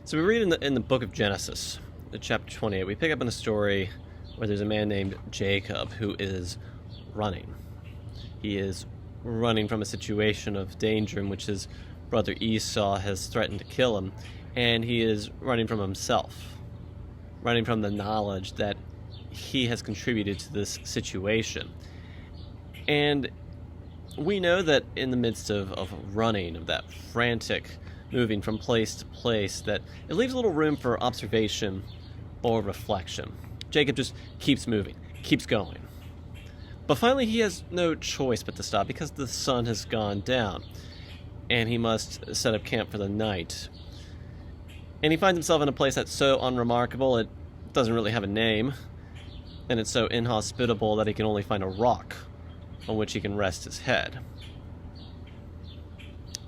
So we read in the book of Genesis, chapter 28, we pick up in a story where there's a man named Jacob who is running. He is running from a situation of danger in which his brother Esau has threatened to kill him, and he is running from himself, running from the knowledge that he has contributed to this situation. And we know that in the midst of running, of that frantic moving from place to place, that it leaves little room for observation or reflection. Jacob just keeps moving, keeps going. But finally he has no choice but to stop because the sun has gone down and he must set up camp for the night. And he finds himself in a place that's so unremarkable it doesn't really have a name, and it's so inhospitable that he can only find a rock on which he can rest his head.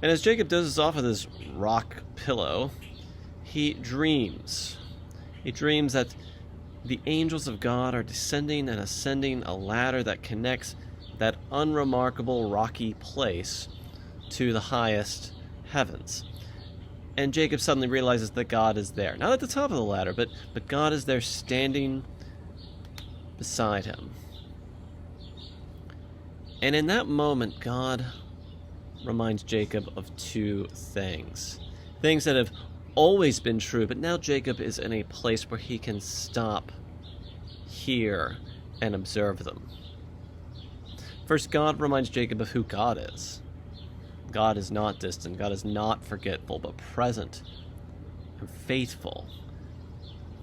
And as Jacob dozes off of this rock pillow, he dreams. He dreams that the angels of God are descending and ascending a ladder that connects that unremarkable rocky place to the highest heavens. And Jacob suddenly realizes that God is there. Not at the top of the ladder, but God is there standing beside him. And in that moment, God reminds Jacob of two things. Things that have always been true, but now Jacob is in a place where he can stop, hear, and observe them. First, God reminds Jacob of who God is. God is not distant. God is not forgetful, but present and faithful.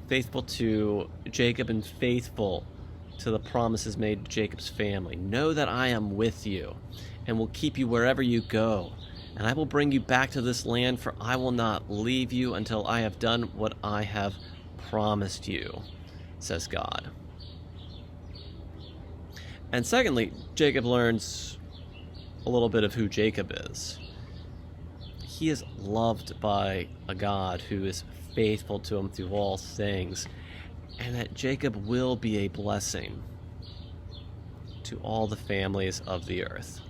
Faithful to Jacob and faithful to the promises made to Jacob's family. Know that I am with you and will keep you wherever you go. And I will bring you back to this land, for I will not leave you until I have done what I have promised you, says God. And secondly, Jacob learns a little bit of who Jacob is. He is loved by a God who is faithful to him through all things, and that Jacob will be a blessing to all the families of the earth.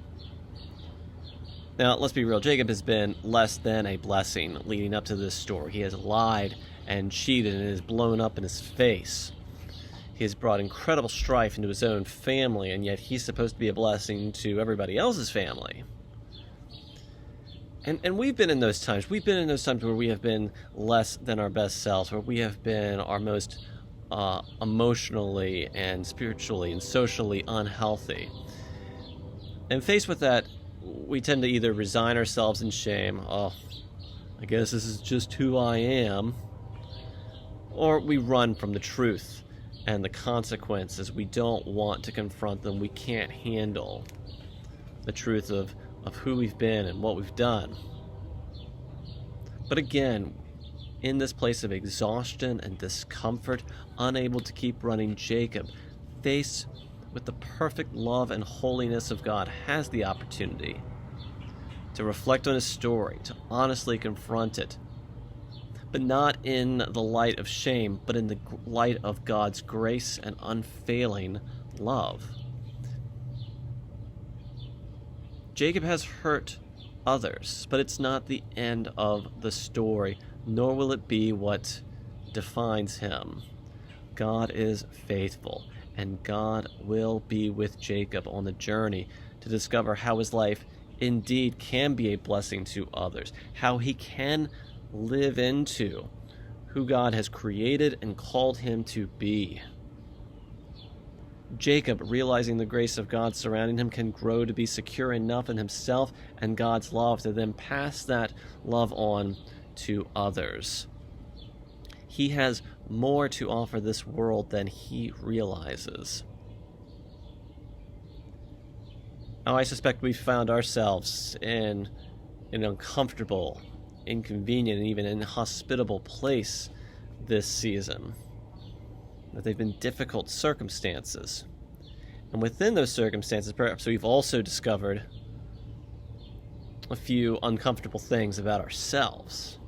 Now, let's be real. Jacob has been less than a blessing leading up to this story. He has lied and cheated, and it has blown up in his face. He has brought incredible strife into his own family, and yet he's supposed to be a blessing to everybody else's family. And we've been in those times. We've been in those times where we have been less than our best selves, where we have been our most emotionally and spiritually and socially unhealthy. And faced with that, we tend to either resign ourselves in shame, oh, I guess this is just who I am, or we run from the truth and the consequences. We don't want to confront them. We can't handle the truth of who we've been and what we've done. But again, in this place of exhaustion and discomfort, unable to keep running, Jacob, faced with the perfect love and holiness of God, has the opportunity to reflect on his story, to honestly confront it, but not in the light of shame, but in the light of God's grace and unfailing love. Jacob has hurt others, but it's not the end of the story, nor will it be what defines him. God is faithful, and God will be with Jacob on the journey to discover how his life indeed can be a blessing to others, how he can live into who God has created and called him to be. Jacob, realizing the grace of God surrounding him, can grow to be secure enough in himself and God's love to then pass that love on to others. He has more to offer this world than he realizes. Now, I suspect we've found ourselves in an uncomfortable, inconvenient, and even inhospitable place this season. That they've been difficult circumstances. And within those circumstances, perhaps we've also discovered a few uncomfortable things about ourselves.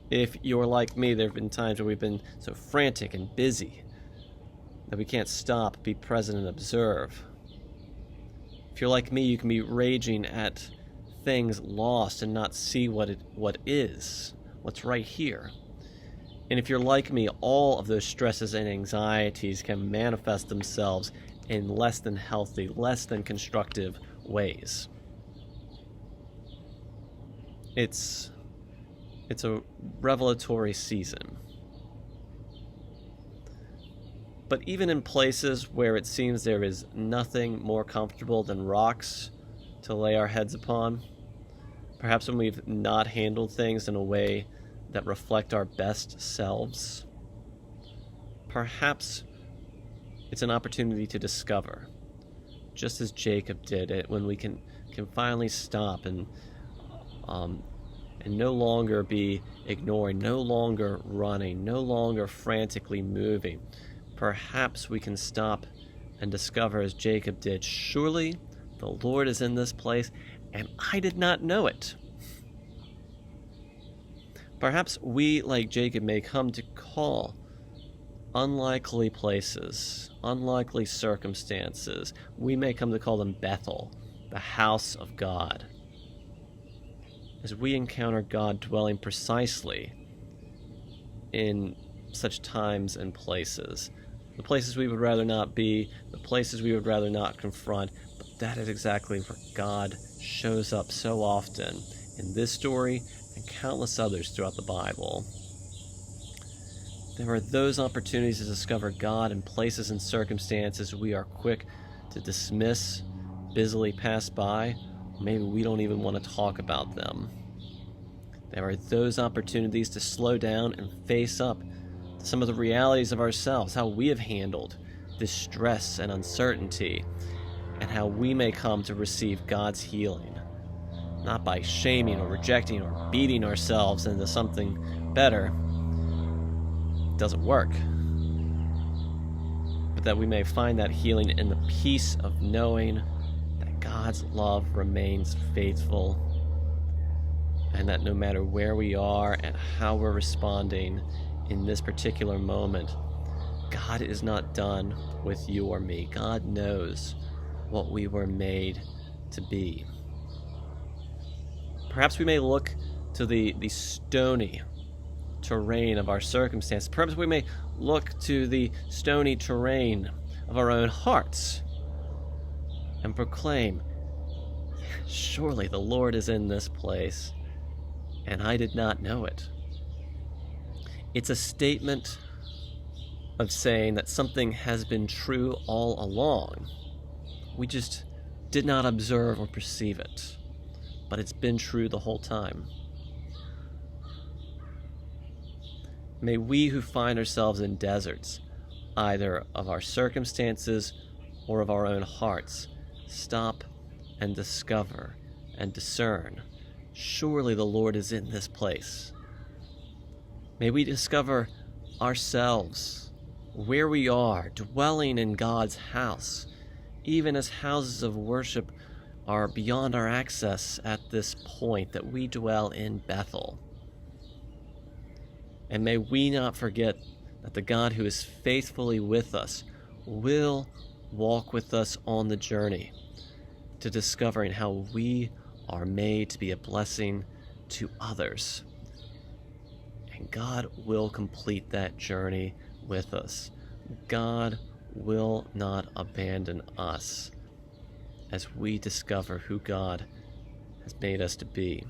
If you're like me, there have been times where we've been so frantic and busy that we can't stop, be present, and observe. If you're like me, you can be raging at things lost and not see what is, what's right here. And if you're like me, all of those stresses and anxieties can manifest themselves in less than healthy, less than constructive ways. It's a revelatory season. But even in places where it seems there is nothing more comfortable than rocks to lay our heads upon, perhaps when we've not handled things in a way that reflect our best selves, perhaps it's an opportunity to discover, just as Jacob did it, when we can finally stop and no longer be ignoring, no longer running, no longer frantically moving. Perhaps we can stop and discover, as Jacob did, surely the Lord is in this place, and I did not know it. Perhaps we, like Jacob, may come to call unlikely places, unlikely circumstances, we may come to call them Bethel, the house of God, as we encounter God dwelling precisely in such times and places. The places we would rather not be, the places we would rather not confront, but that is exactly where God shows up so often in this story and countless others throughout the Bible. There are those opportunities to discover God in places and circumstances we are quick to dismiss, busily pass by, or maybe we don't even want to talk about them. There are those opportunities to slow down and face up to some of the realities of ourselves, how we have handled distress and uncertainty, and how we may come to receive God's healing, not by shaming or rejecting or beating ourselves into something better. It doesn't work. But that we may find that healing in the peace of knowing that God's love remains faithful, and that no matter where we are and how we're responding in this particular moment, God is not done with you or me. God knows what we were made to be. Perhaps we may look to the stony terrain of our circumstance. Perhaps we may look to the stony terrain of our own hearts and proclaim, surely the Lord is in this place, and I did not know it. It's a statement of saying that something has been true all along. We just did not observe or perceive it, but it's been true the whole time. May we who find ourselves in deserts, either of our circumstances or of our own hearts, stop and discover and discern, surely the Lord is in this place. May we discover ourselves, where we are, dwelling in God's house, even as houses of worship are beyond our access at this point, that we dwell in Bethel. And may we not forget that the God who is faithfully with us will walk with us on the journey to discovering how we are made to be a blessing to others. And God will complete that journey with us. God will not abandon us as we discover who God has made us to be.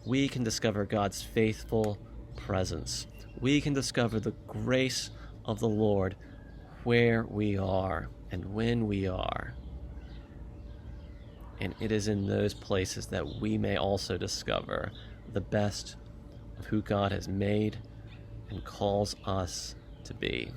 We can discover God's faithful presence. We can discover the grace of the Lord where we are and when we are. And it is in those places that we may also discover the best of who God has made and calls us to be.